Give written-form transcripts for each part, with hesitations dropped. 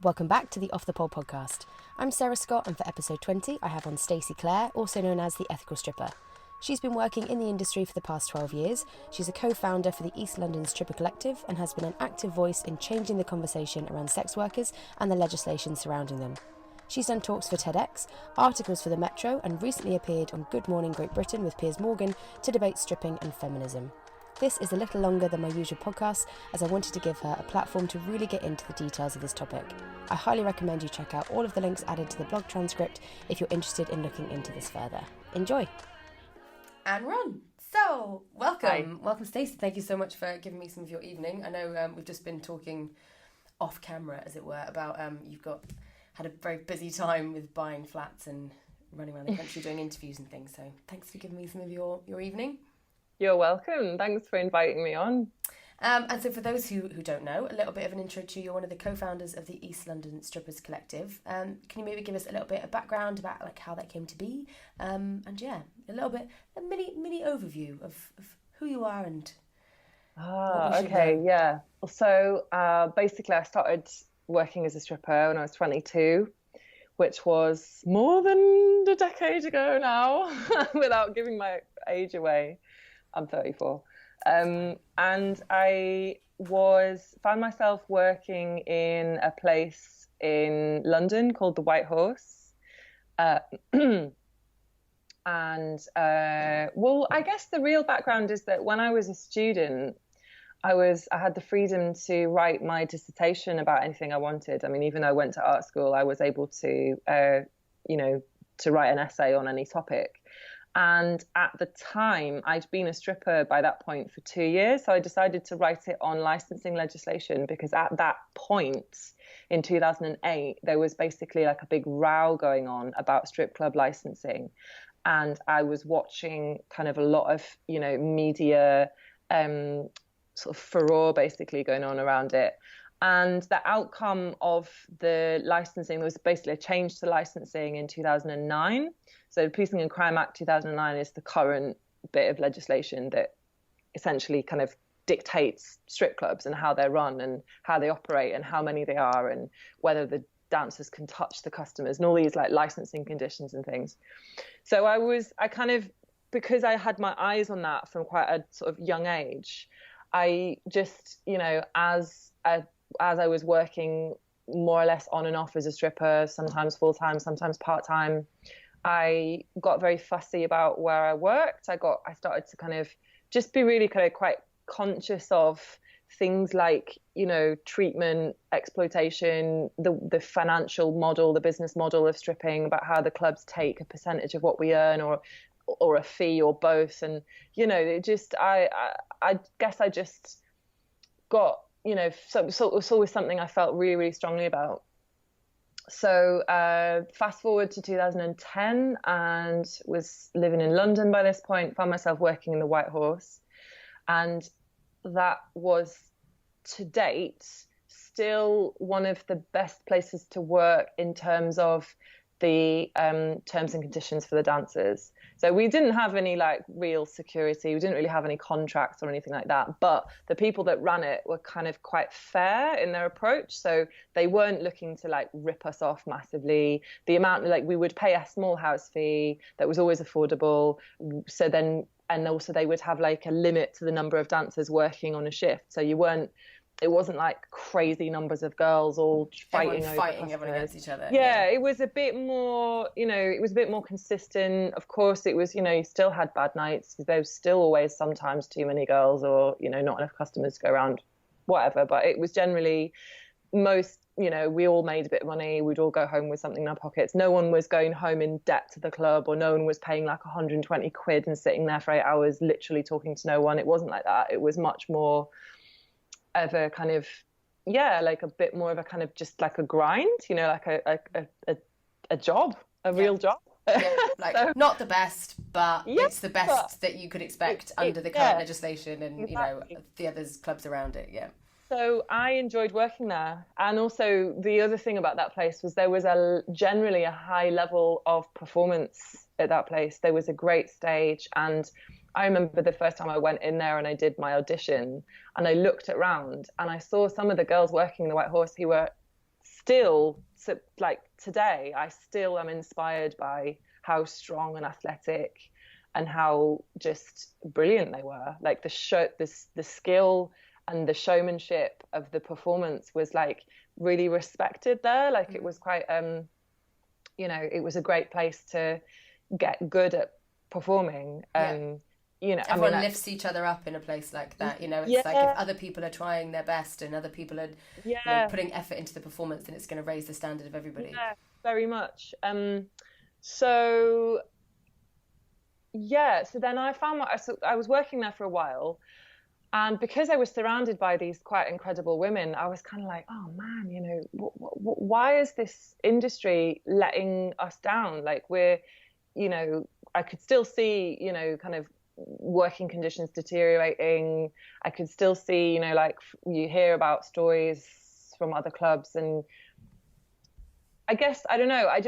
Welcome back to the Off the Pole podcast. I'm Sarah Scott, and for episode 20, I have on Stacey Clare, also known as the Ethical Stripper. She's been working in the industry for the past 12 years. She's a co-founder for the East London Stripper Collective and has been an active voice in changing the conversation around sex workers and the legislation surrounding them. She's done talks for TEDx, articles for the Metro, and recently appeared on Good Morning Great Britain with Piers to debate stripping and feminism. This is a little longer than my usual podcast, as I wanted to give her a platform to really get into the details of this topic. I highly recommend you check out all of the links added to the blog transcript if you're interested in looking into this further. Enjoy! And run! So, welcome. Hi. Welcome, Stacey. Thank you so much for giving me some of your evening. I know we've just been talking off camera, as it were, about you've had a very busy time with buying flats and running around the country doing interviews and things. So thanks for giving me some of your evening. You're welcome. Thanks for inviting me on. And so for those who don't know, a little bit of an intro to you. You're one of the co-founders of the East London Strippers Collective. Can you maybe give us a little bit of background about like how that came to be? And yeah, a little bit, a mini overview of who you are and... Okay, yeah. So basically I started working as a stripper when I was 22, which was more than a decade ago now, without giving my age away. I'm 34. And I found myself working in a place in London called the White Horse. Well, I guess the real background is that when I was a student, I had the freedom to write my dissertation about anything I wanted. I mean, even though I went to art school, I was able to, to write an essay on any topic. And at the time, I'd been a stripper by that point for 2 years. So I decided to write it on licensing legislation because at that point in 2008, there was basically like a big row going on about strip club licensing. And I was watching kind of a lot of, media sort of furore basically going on around it. And the outcome of the licensing, there was basically a change to licensing in 2009. So the Policing and Crime Act 2009 is the current bit of legislation that essentially kind of dictates strip clubs and how they're run and how they operate and how many they are and whether the dancers can touch the customers and all these like licensing conditions and things. So because I had my eyes on that from quite a sort of young age, I just, as I was working more or less on and off as a stripper, sometimes full-time, sometimes part-time, I got very fussy about where I worked. I started to kind of just be really kind of quite conscious of things like, treatment, exploitation, the financial model, the business model of stripping, about how the clubs take a percentage of what we earn or a fee or both. And, it just, I guess I just got, so it was always something I felt really, really strongly about. So fast forward to 2010 and was living in London by this point, found myself working in the White Horse. And that was, to date, still one of the best places to work in terms of the terms and conditions for the dancers. So we didn't have any like real security. We didn't really have any contracts or anything like that. But the people that ran it were kind of quite fair in their approach. So they weren't looking to like rip us off massively. The amount, like we would pay a small house fee that was always affordable. So then, and also they would have like a limit to the number of dancers working on a shift. So it wasn't like crazy numbers of girls all fighting everyone against each other. Yeah, it was a bit more, it was a bit more consistent. Of course, it was, you still had bad nights. There was still always sometimes too many girls or, not enough customers to go around, whatever. But it was generally most, we all made a bit of money. We'd all go home with something in our pockets. No one was going home in debt to the club, or no one was paying like 120 quid and sitting there for 8 hours, literally talking to no one. It wasn't like that. It was much more of a kind of, like a bit more of a kind of just like a grind, like a job, a real job. Yeah, like so, not the best, but it's the best that you could expect under the current legislation and, exactly. The other clubs around it, So I enjoyed working there. And also the other thing about that place was there was generally a high level of performance at that place. There was a great stage, and I remember the first time I went in there and I did my audition and I looked around and I saw some of the girls working in the White Horse who were still, so like today, I still am inspired by how strong and athletic and how just brilliant they were. Like the skill and the showmanship of the performance was like really respected there. Like it was quite, it was a great place to get good at performing. Everyone lifts each other up in a place like that. It's like if other people are trying their best and other people are putting effort into the performance, then it's going to raise the standard of everybody. Yeah, very much. So then I found I was working there for a while, and because I was surrounded by these quite incredible women, I was kind of like, oh man, why is this industry letting us down? Like I could still see, kind of working conditions deteriorating. I could still see, like you hear about stories from other clubs, and I guess, I don't know, I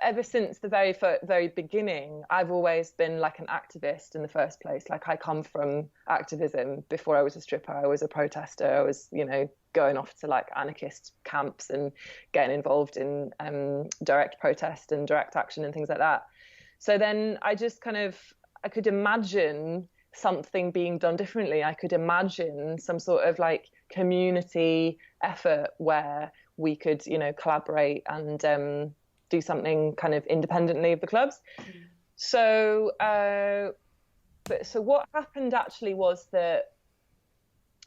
ever since the very beginning, I've always been like an activist in the first place. Like I come from activism. Before I was a stripper, I was a protester. I was, going off to like anarchist camps and getting involved in direct protest and direct action and things like that. So then I just I could imagine something being done differently. I could imagine some sort of like community effort where we could, collaborate and do something kind of independently of the clubs. So what happened actually was that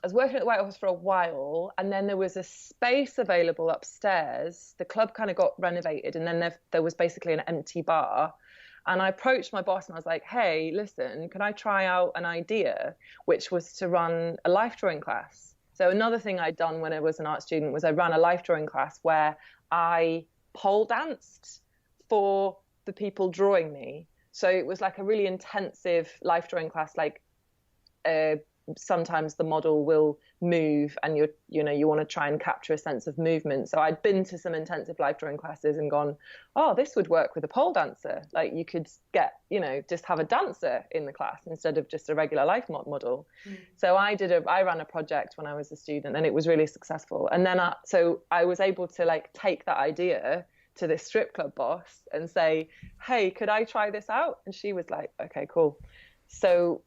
I was working at the White Horse for a while, and then there was a space available upstairs. The club kind of got renovated, and then there was basically an empty bar. And I approached my boss and I was like, hey, listen, can I try out an idea, which was to run a life drawing class? So another thing I'd done when I was an art student was I ran a life drawing class where I pole danced for the people drawing me. So it was like a really intensive life drawing class, like sometimes the model will move and you want to try and capture a sense of movement. So I'd been to some intensive life drawing classes and gone, oh, this would work with a pole dancer. Like you could get, just have a dancer in the class instead of just a regular life model. So I ran a project when I was a student, and it was really successful. And then I was able to like take that idea to this strip club boss and say, hey, could I try this out? And she was like, okay, cool. So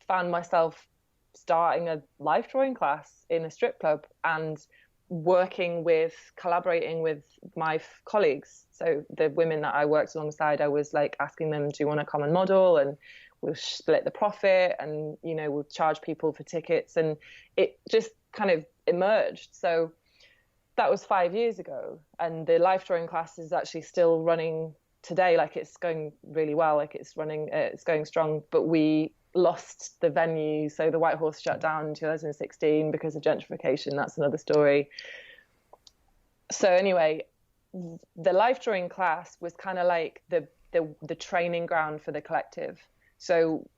found myself starting a life drawing class in a strip club and collaborating with my colleagues. So the women that I worked alongside, I was like asking them, do you want to come and model? And we'll split the profit, and, we'll charge people for tickets. And it just kind of emerged. So that was 5 years ago. And the life drawing class is actually still running today. Like it's going really well. Like it's going strong, but we lost the venue. So the White Horse shut down in 2016 because of gentrification. That's another story. So anyway, the life drawing class was kind of like the training ground for the collective. So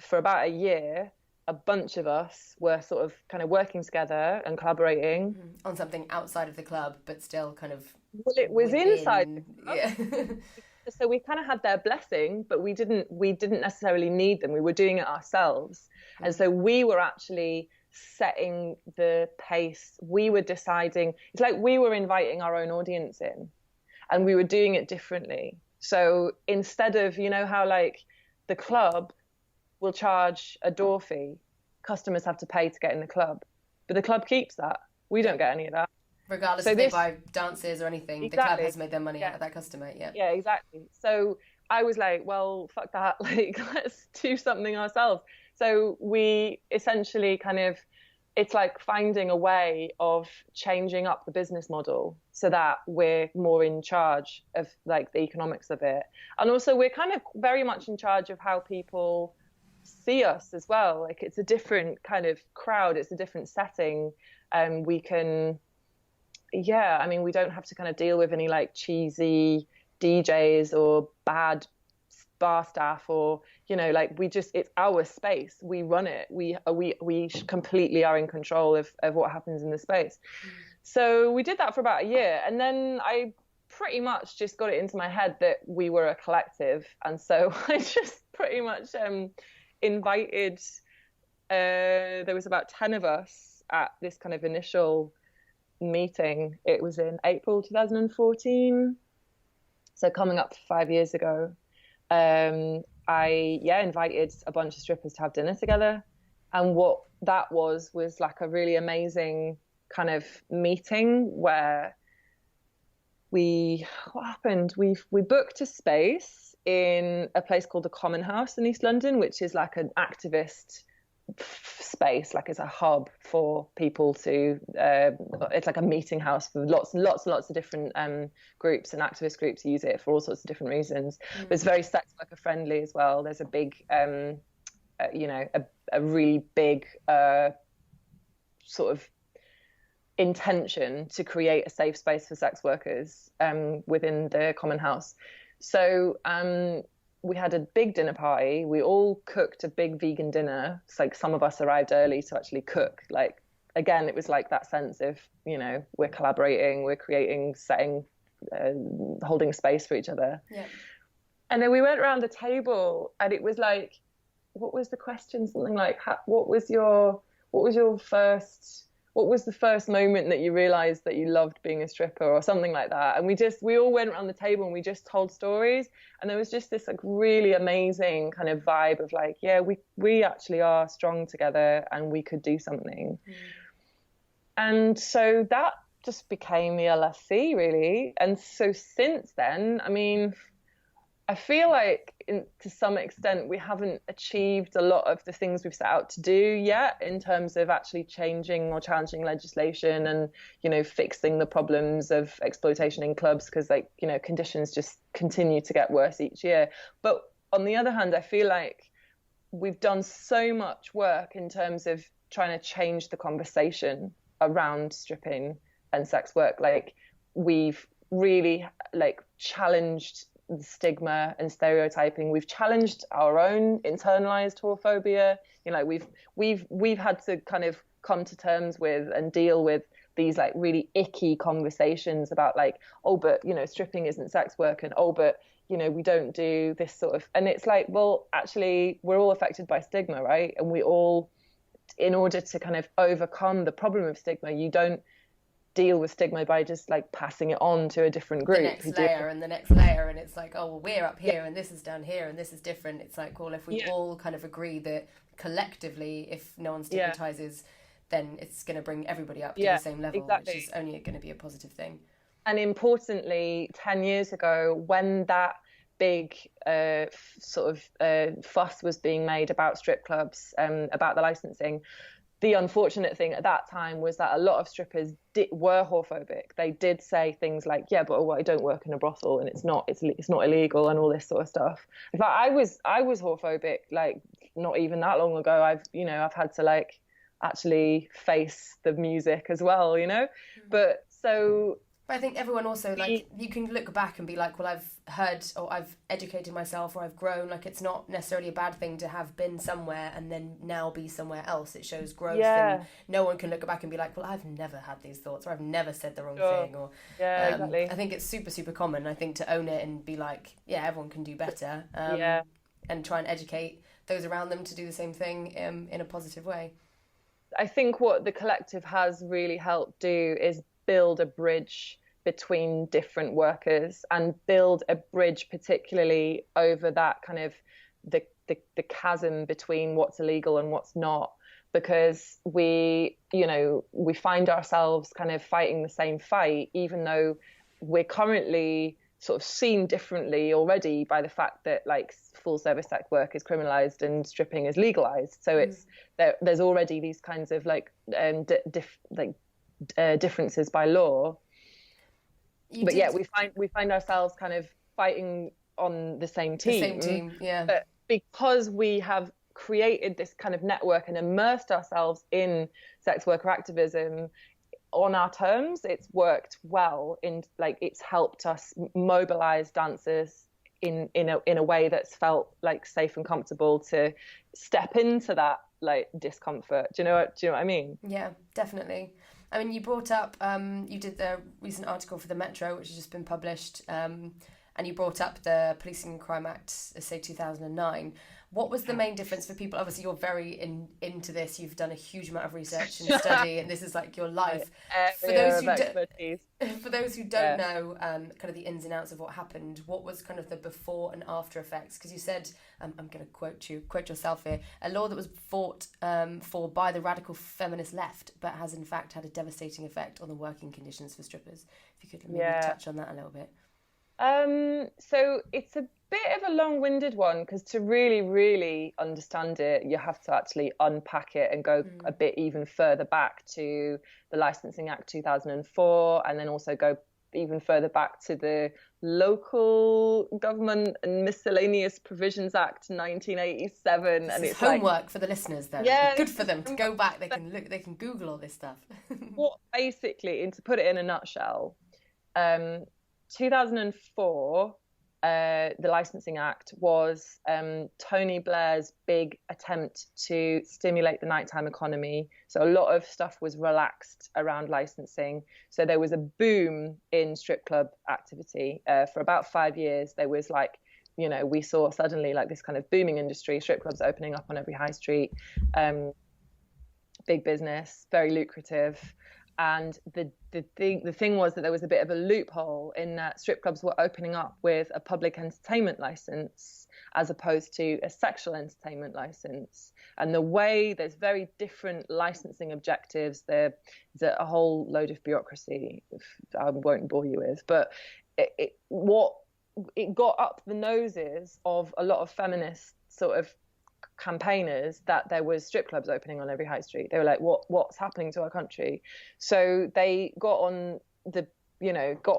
for about a year, a bunch of us were sort of kind of working together and collaborating on something outside of the club, but still kind of it was inside the club. Yeah. So we kind of had their blessing, but we didn't necessarily need them. We were doing it ourselves. And so we were actually setting the pace. We were deciding, it's like we were inviting our own audience in, and we were doing it differently. So instead of, how like the club will charge a door fee, customers have to pay to get in the club, but the club keeps that. We don't get any of that. Regardless if they buy dances or anything, exactly. The club has made their money out of that customer. Yeah, exactly. So I was like, well, fuck that. Like, let's do something ourselves. So we essentially it's like finding a way of changing up the business model so that we're more in charge of like the economics of it. And also we're kind of very much in charge of how people see us as well. Like it's a different kind of crowd. It's a different setting. We can... Yeah, I mean, we don't have to kind of deal with any like cheesy DJs or bad bar staff or, like it's our space. We run it. We completely are in control of what happens in the space. So we did that for about a year. And then I pretty much just got it into my head that we were a collective. And so I just pretty much invited, there was about 10 of us at this kind of initial meeting, it was in April 2014, so coming up 5 years ago. I invited a bunch of strippers to have dinner together, and what that was like a really amazing kind of meeting where what happened? We booked a space in a place called the Common House in East London, which is like an activist space, like it's a hub for people to it's like a meeting house for lots and lots of different groups and activist groups use it for all sorts of different reasons. But it's very sex worker friendly as well. There's a big a really big sort of intention to create a safe space for sex workers within the Common House. So we had a big dinner party. We all cooked a big vegan dinner. It's like some of us arrived early to actually cook. Like, again, it was like that sense of, we're collaborating, we're creating, setting, holding space for each other. Yeah. And then we went around the table, and it was like, what was the question? Something like, what was the first moment that you realized that you loved being a stripper, or something like that? And we all went around the table and we just told stories, and there was just this like really amazing kind of vibe of like, yeah, we actually are strong together and we could do something. And so that just became the LSC, really. And so since then, I mean, I feel like to some extent we haven't achieved a lot of the things we've set out to do yet in terms of actually changing or challenging legislation and, fixing the problems of exploitation in clubs, because conditions just continue to get worse each year. But on the other hand, I feel like we've done so much work in terms of trying to change the conversation around stripping and sex work. Like, we've really challenged the stigma and stereotyping. We've challenged our own internalized whorephobia. We've had to kind of come to terms with and deal with these like really icky conversations about like, oh, but stripping isn't sex work, and oh, but we don't do this sort of. And it's like, well, actually, we're all affected by stigma, right? And we all, in order to kind of overcome the problem of stigma, you don't deal with stigma by just like passing it on to a different group. The next layer and the next layer, and it's like, oh, well, we're up here and this is down here and this is different. It's like, well, if we all kind of agree that collectively, if no one stigmatizes, then it's going to bring everybody up to the same level, which is only going to be a positive thing. And importantly, 10 years ago, when that big fuss was being made about strip clubs, about the licensing, the unfortunate thing at that time was that a lot of strippers were whorephobic. They did say things like, "Yeah, but I don't work in a brothel, and it's not illegal," and all this sort of stuff. In fact, I was whorephobic like not even that long ago. I've had to like actually face the music as well, But I think everyone also, like, you can look back and be like, well, I've heard or I've educated myself or I've grown. Like, it's not necessarily a bad thing to have been somewhere and then now be somewhere else. It shows growth. And no one can look back and be like, well, I've never had these thoughts, or I've never said the wrong thing. Or exactly. I think it's super, super common. I think to own it and be like, yeah, everyone can do better. And try and educate those around them to do the same thing in a positive way. I think what the collective has really helped do is build a bridge between different workers, and build a bridge particularly over that kind of the chasm between what's illegal and what's not, because we find ourselves kind of fighting the same fight, even though we're currently sort of seen differently already by the fact that like full service sex work is criminalized and stripping is legalized. So it's there's already these kinds of like differences by law. We find ourselves kind of fighting on the same team. But because we have created this kind of network and immersed ourselves in sex worker activism on our terms, it's worked well. It's helped us mobilize dancers in a way that's felt like safe and comfortable to step into that like discomfort. Do you know what I mean? Yeah, definitely. I mean, you brought up, you did the recent article for the Metro, which has just been published, and you brought up the Policing and Crime Act, say 2009. What was the main difference for people? Obviously, you're very into this. You've done a huge amount of research and study, and this is like your life. For those who don't know kind of the ins and outs of what happened, what was kind of the before and after effects? Because you said, I'm going to quote yourself here, a law that was fought for by the radical feminist left, but has in fact had a devastating effect on the working conditions for strippers. If you could maybe touch on that a little bit. So it's a bit of a long-winded one, because to really, really understand it, you have to actually unpack it and go a bit even further back to the Licensing Act 2004, and then also go even further back to the Local Government and Miscellaneous Provisions Act 1987. And it's homework for the listeners, though. Yeah, good for them to go back. They can look. They can Google all this stuff. What basically, and to put it in a nutshell, 2004, the Licensing Act was Tony Blair's big attempt to stimulate the nighttime economy. So a lot of stuff was relaxed around licensing. So there was a boom in strip club activity for about 5 years. There was like, we saw suddenly like this kind of booming industry, strip clubs opening up on every high street, big business, very lucrative. And the thing was that there was a bit of a loophole in that strip clubs were opening up with a public entertainment license as opposed to a sexual entertainment license. And there's very different licensing objectives. There's a whole load of bureaucracy, I won't bore you with, but it got up the noses of a lot of feminist sort of campaigners that there was strip clubs opening on every high street. They were like, what's happening to our country? So they got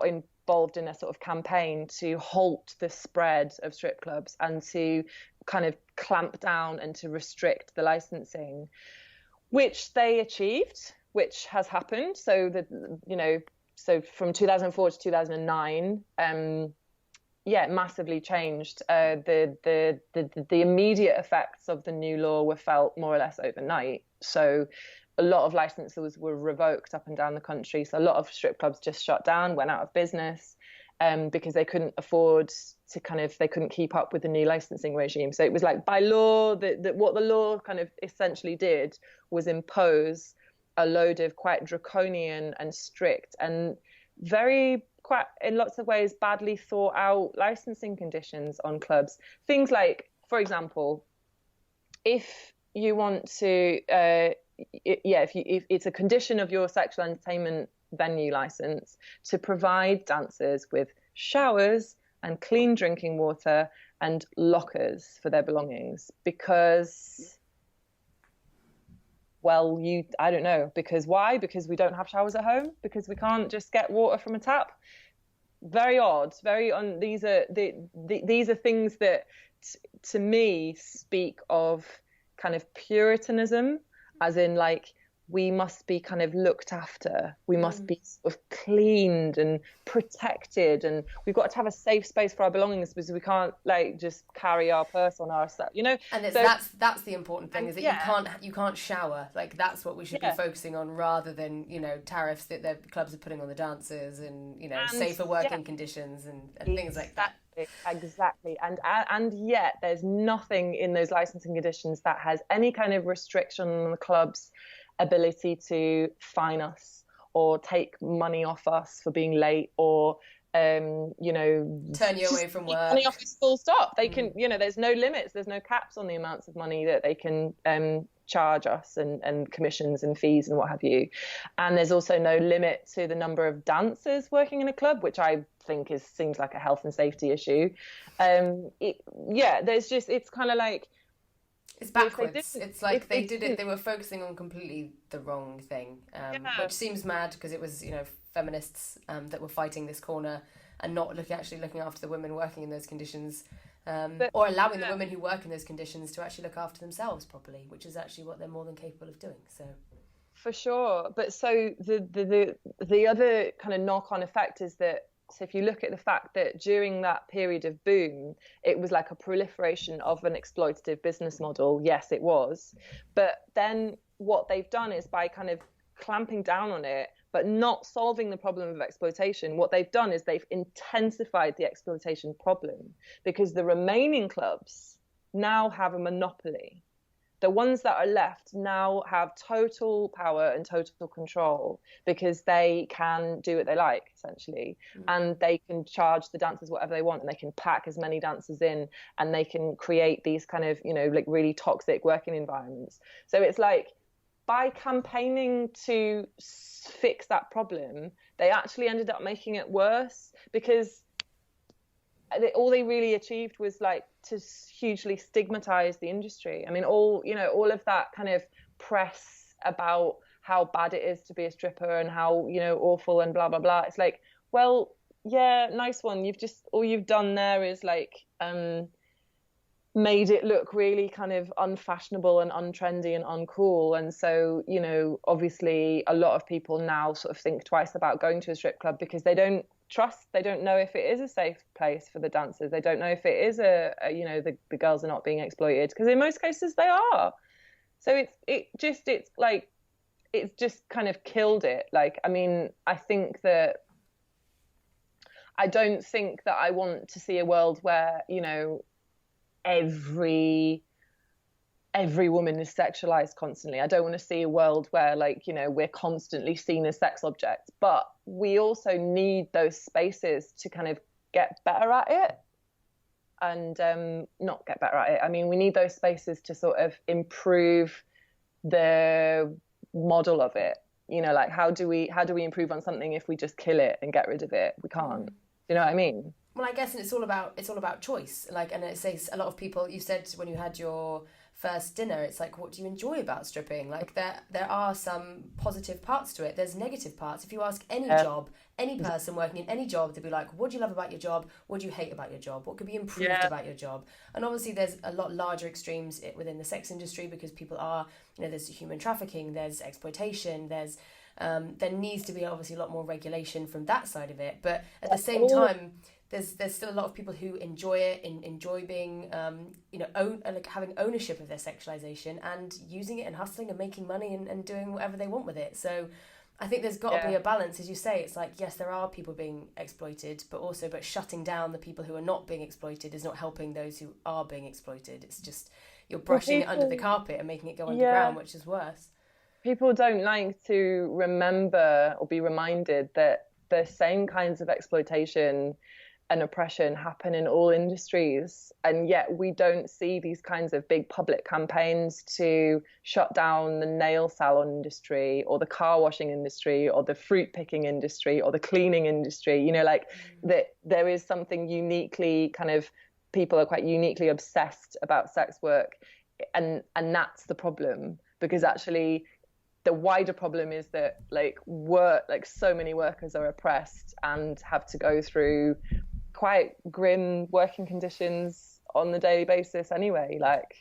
involved in a sort of campaign to halt the spread of strip clubs and to kind of clamp down and to restrict the licensing, which they achieved, which has happened. So so from 2004 to 2009, it massively changed. The immediate effects of the new law were felt more or less overnight. So a lot of licenses were revoked up and down the country. So a lot of strip clubs just shut down, went out of business, because they couldn't afford to they couldn't keep up with the new licensing regime. So it was like by law, what the law kind of essentially did was impose a load of quite draconian and strict and quite in lots of ways badly thought out licensing conditions on clubs. Things like, for example, if you want to if it's a condition of your sexual entertainment venue license to provide dancers with showers and clean drinking water and lockers for their belongings, because I don't know. Because why? Because we don't have showers at home? Because we can't just get water from a tap? Very odd. These are things that to me speak of kind of Puritanism, as in like we must be kind of looked after. We must be sort of cleaned and protected, and we've got to have a safe space for our belongings because we can't like just carry our purse on ourselves, And that's the important thing, is that you can't shower. Like that's what we should be focusing on, rather than tariffs that the clubs are putting on the dancers, and safer working conditions and things like that. Exactly. And yet there's nothing in those licensing conditions that has any kind of restriction on the club's ability to fine us or take money off us for being late, or turn you away from work. Money off is full stop. They can, there's no limits, there's no caps on the amounts of money that they can charge us, and commissions and fees and what have you. And there's also no limit to the number of dancers working in a club, which I think seems like a health and safety issue. It's kind of like, it's backwards. It's like they did it. They were focusing on completely the wrong thing, which seems mad, because it was feminists that were fighting this corner and not looking after the women working in those conditions, or allowing the women who work in those conditions to actually look after themselves properly, which is actually what they're more than capable of doing. So for sure. But so the other kind of knock-on effect is that, so if you look at the fact that during that period of boom, it was like a proliferation of an exploitative business model. Yes, it was. But then what they've done is, by kind of clamping down on it, but not solving the problem of exploitation, what they've done is they've intensified the exploitation problem, because the remaining clubs now have a monopoly. The ones that are left now have total power and total control because they can do what they like, essentially. And they can charge the dancers whatever they want, and they can pack as many dancers in, and they can create these kind of, like really toxic working environments. So it's like, by campaigning to fix that problem, they actually ended up making it worse, because all they really achieved was like to hugely stigmatize the industry. I mean, all of that kind of press about how bad it is to be a stripper and how, awful and blah, blah, blah. It's like, well, yeah, nice one. All you've done there is like, made it look really kind of unfashionable and untrendy and uncool. And so, obviously a lot of people now sort of think twice about going to a strip club because they don't know if it is a safe place for the dancers. They don't know if it is the girls are not being exploited, because in most cases they are. So it's just kind of killed it. Like, I mean, I don't think that I want to see a world where, every woman is sexualized constantly. I don't want to see a world where, like, we're constantly seen as sex objects, but we also need those spaces to kind of get better at it, and not get better at it. I mean, we need those spaces to sort of improve the model of it. Like, how do we improve on something if we just kill it and get rid of it? We can't. Do you know what I mean? Well, I guess it's all about choice. Like, and it says a lot of people. You said when you had your first dinner, it's like, what do you enjoy about stripping? Like, there are some positive parts to it. There's negative parts. If you ask any person working in any job, they'll be like, what do you love about your job? What do you hate about your job? What could be improved about your job? And obviously there's a lot larger extremes within the sex industry, because people are, there's human trafficking, there's exploitation, there needs to be obviously a lot more regulation from that side of it. But at the same time, there's still a lot of people who enjoy it, enjoy being, having ownership of their sexualization and using it and hustling and making money and doing whatever they want with it. So I think there's got to be a balance, as you say. It's like, yes, there are people being exploited, but shutting down the people who are not being exploited is not helping those who are being exploited. It's just, you're brushing it under the carpet and making it go underground, which is worse. People don't like to remember or be reminded that the same kinds of exploitation and oppression happen in all industries, and yet we don't see these kinds of big public campaigns to shut down the nail salon industry or the car washing industry or the fruit picking industry or the cleaning industry. That there is something uniquely kind of, people are quite uniquely obsessed about sex work, and that's the problem, because actually the wider problem is that so many workers are oppressed and have to go through quite grim working conditions on the daily basis anyway.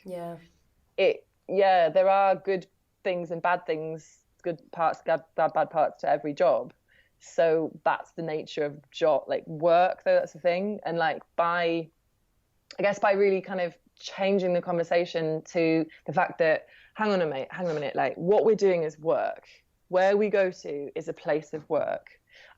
There are good things and bad things, good parts, bad parts to every job. So that's the nature of job, work, though. That's the thing. And by really kind of changing the conversation to the fact that, hang on a minute, what we're doing is work. Where we go to is a place of work.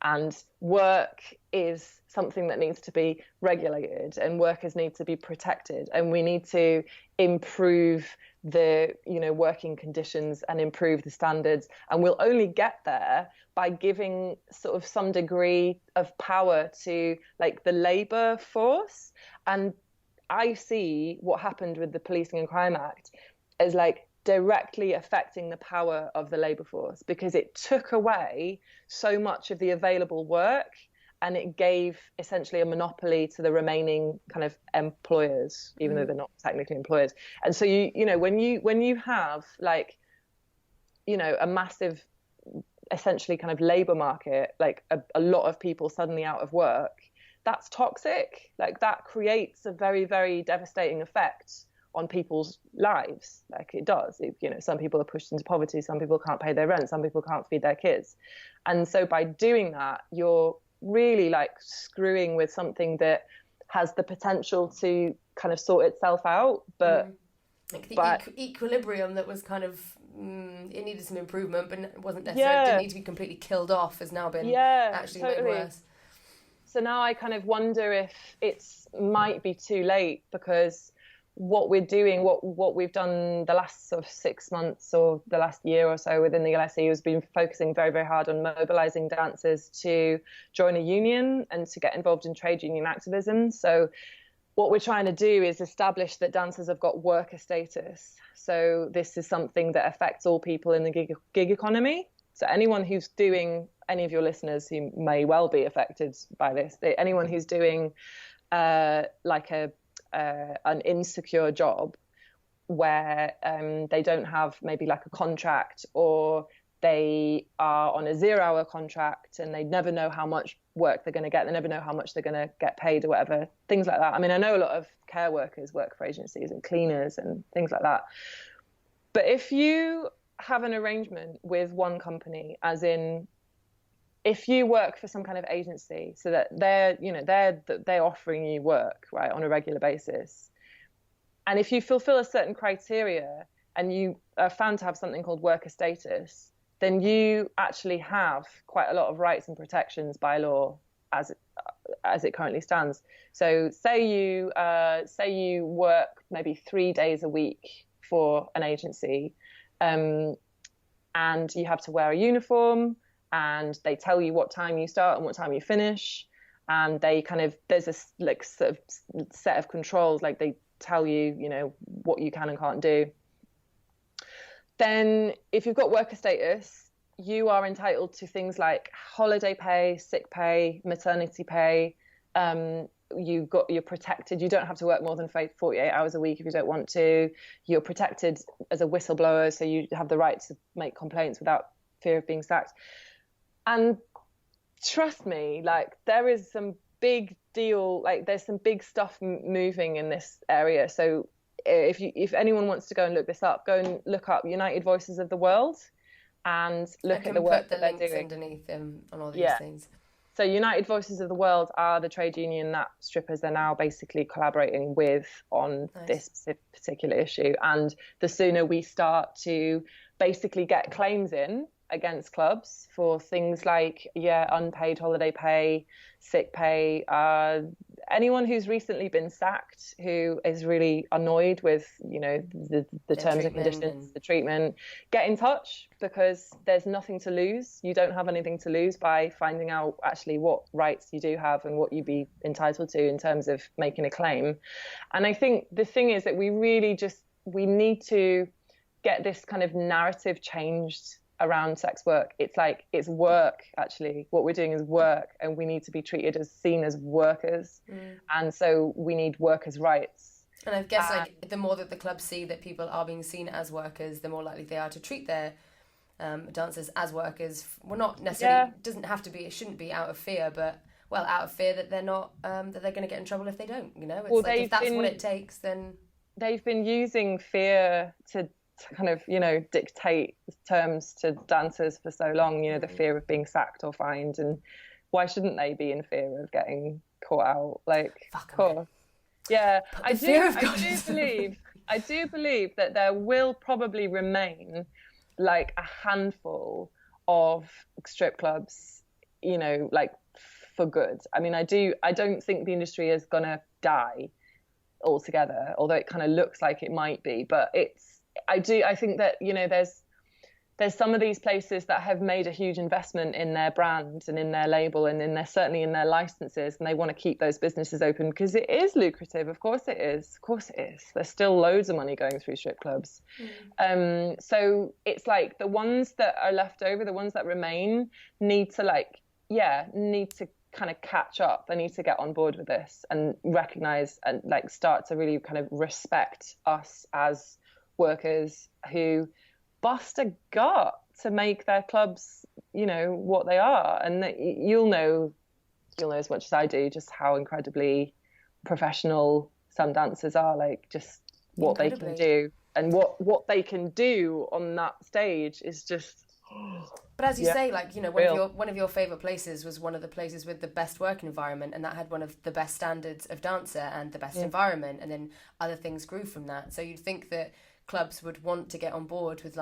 And work is something that needs to be regulated, and workers need to be protected, and we need to improve the working conditions and improve the standards. And we'll only get there by giving sort of some degree of power to the labour force. And I see what happened with the Policing and Crime Act as directly affecting the power of the labour force, because it took away so much of the available work, and it gave essentially a monopoly to the remaining kind of employers, even though they're not technically employers. And so when you have a massive, essentially kind of labour market, a lot of people suddenly out of work, that's toxic. That creates a very, very devastating effect on people's lives. It does. Some people are pushed into poverty, some people can't pay their rent, some people can't feed their kids. And so by doing that, you're really screwing with something that has the potential to kind of sort itself out. But equilibrium that was kind of it needed some improvement, but it wasn't necessarily didn't need to be completely killed off, has now been actually made worse. So now I kind of wonder if it might be too late, because what we're doing, what we've done the last sort of 6 months or the last year or so within the LSE has been focusing very, very hard on mobilising dancers to join a union and to get involved in trade union activism. So what we're trying to do is establish that dancers have got worker status. So this is something that affects all people in the gig economy. So anyone who's doing, any of your listeners who may well be affected by this, anyone who's doing like an insecure job where they don't have maybe like a contract, or they are on a 0-hour contract and they never know how much work they're going to get, they never know how much they're going to get paid or whatever, things like that. I mean, I know a lot of care workers work for agencies and cleaners and things like that. But if you have an arrangement with one company, as in if you work for some kind of agency, so that they're offering you work, right, on a regular basis, and if you fulfill a certain criteria and you are found to have something called worker status, then you actually have quite a lot of rights and protections by law as it currently stands. So say you work maybe 3 days a week for an agency, and you have to wear a uniform, and they tell you what time you start and what time you finish, and they there's a like sort of set of controls, like they tell you, what you can and can't do. Then if you've got worker status, you are entitled to things like holiday pay, sick pay, maternity pay. You're protected. You don't have to work more than 48 hours a week if you don't want to. You're protected as a whistleblower, so you have the right to make complaints without fear of being sacked. And trust me, like there is some big deal, like there's some big stuff moving in this area. So if anyone wants to go and look this up, go and look up United Voices of the World and look at the work that they're doing. I can put the links underneath them on all these things. So United Voices of the World are the trade union that strippers are now basically collaborating with on this particular issue. And the sooner we start to basically get claims in against clubs for things like unpaid holiday pay, sick pay, anyone who's recently been sacked who is really annoyed with the terms and conditions, the treatment, get in touch, because there's nothing to lose. You don't have anything to lose by finding out actually what rights you do have and what you'd be entitled to in terms of making a claim. And I think the thing is that we need to get this kind of narrative changed around sex work. It's like, it's work, actually. What we're doing is work, and we need to be seen as workers. And so we need workers' rights. And I guess the more that the clubs see that people are being seen as workers, the more likely they are to treat their dancers as workers. Well, not necessarily, it shouldn't be out of fear, but out of fear that they're not, that they're going to get in trouble if they don't, It's like, if that's what it takes, then... They've been using fear to kind of, dictate terms to dancers for so long, the fear of being sacked or fined. And why shouldn't they be in fear of getting caught out? Like, of course. Yeah, I do believe that there will probably remain like a handful of strip clubs, like for good. I mean, I don't think the industry is going to die altogether, although it kind of looks like it might be, but I think that, there's some of these places that have made a huge investment in their brand and in their label and certainly in their licenses, and they want to keep those businesses open because it is lucrative. Of course it is. There's still loads of money going through strip clubs. So it's like the ones that are left over, the ones that remain, need to kind of catch up. They need to get on board with this and recognize and start to really kind of respect us as workers who bust a gut to make their clubs, what they are. And you'll know as much as I do just how incredibly professional some dancers are, like just what they can do and what they can do on that stage is just... But as you say, one of your favourite places was one of the places with the best working environment, and that had one of the best standards of dancer and the best environment, and then other things grew from that. So you'd think that clubs would want to get on board with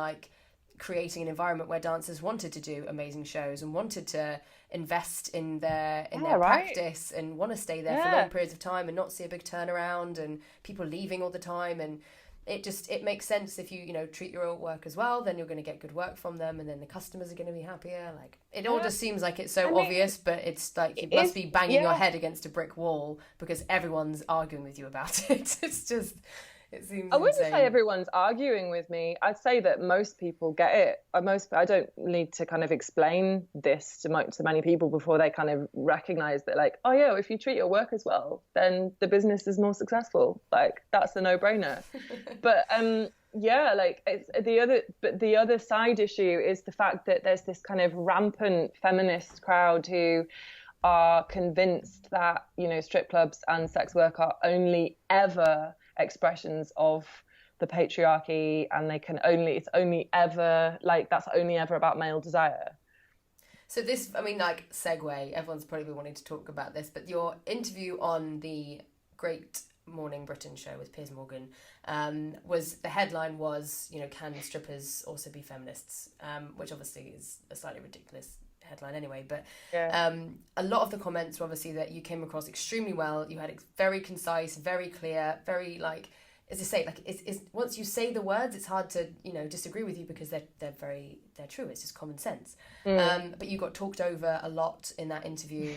creating an environment where dancers wanted to do amazing shows and wanted to invest in their practice and want to stay there for long periods of time and not see a big turnaround and people leaving all the time. And it makes sense if you treat your own work as well, then you're going to get good work from them, and then the customers are going to be happier. Like, it all just seems like it's so obvious, but it's like you must be banging your head against a brick wall because everyone's arguing with you about it. It's just, it seems I wouldn't insane. say everyone's arguing with me. I'd say that most people get it. I don't need to kind of explain this to many people before they kind of recognize that, like, oh yeah, if you treat your workers well, then the business is more successful. Like, that's a no-brainer. But like, it's the other side issue is the fact that there's this kind of rampant feminist crowd who are convinced that strip clubs and sex work are only ever expressions of the patriarchy, and it's only ever about male desire. So this, segue, everyone's probably wanting to talk about this, but your interview on the Great Morning Britain show with Piers Morgan, the headline was, can strippers also be feminists? Which obviously is a slightly ridiculous headline anyway, but a lot of the comments were obviously that you came across extremely well. You had it very concise, very clear, very as I say, it's once you say the words, it's hard to disagree with you because they're true. It's just common sense. But you got talked over a lot in that interview.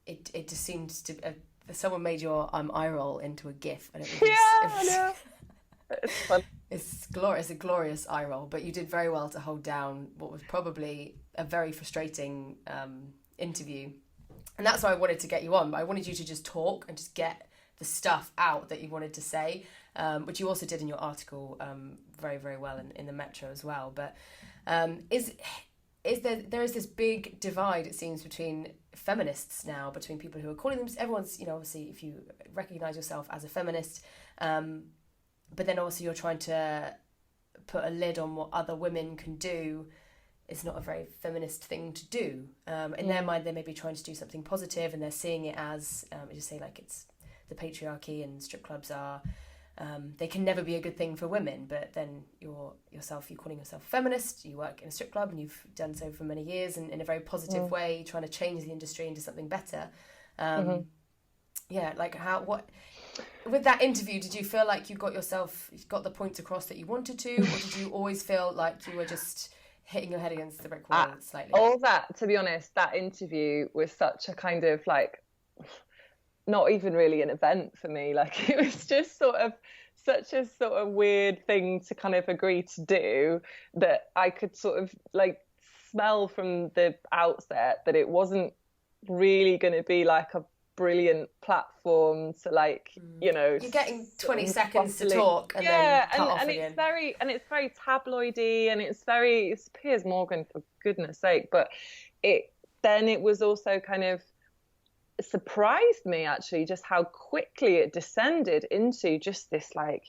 It just seemed to someone made your eye roll into a GIF, and I know. It's fun. It's glorious, a glorious eye roll, but you did very well to hold down what was probably a very frustrating interview. And that's why I wanted to get you on. I wanted you to just talk and just get the stuff out that you wanted to say, which you also did in your article very, very well in the Metro as well. But there is this big divide, it seems, between feminists now, between people who are calling them, everyone's, obviously, if you recognise yourself as a feminist, but then also you're trying to put a lid on what other women can do. It's not a very feminist thing to do. In their mind, they may be trying to do something positive, and they're seeing it as, just say, like, it's the patriarchy and strip clubs are, they can never be a good thing for women. But then you're calling yourself a feminist, you work in a strip club, and you've done so for many years, and in a very positive way, trying to change the industry into something better. With that interview, did you feel like you got the points across that you wanted to, or did you always feel like you were just hitting your head against the brick wall slightly? All that, to be honest, that interview was such a kind of like, not even really an event for me. Like, it was just such a weird thing to kind of agree to do, that I could sort of like smell from the outset that it wasn't really going to be like a brilliant platform to, like, you're getting 20 seconds to talk and then cut off again. It's very tabloidy, and it's Piers Morgan, for goodness sake. But it was also kind of surprised me, actually, just how quickly it descended into just this like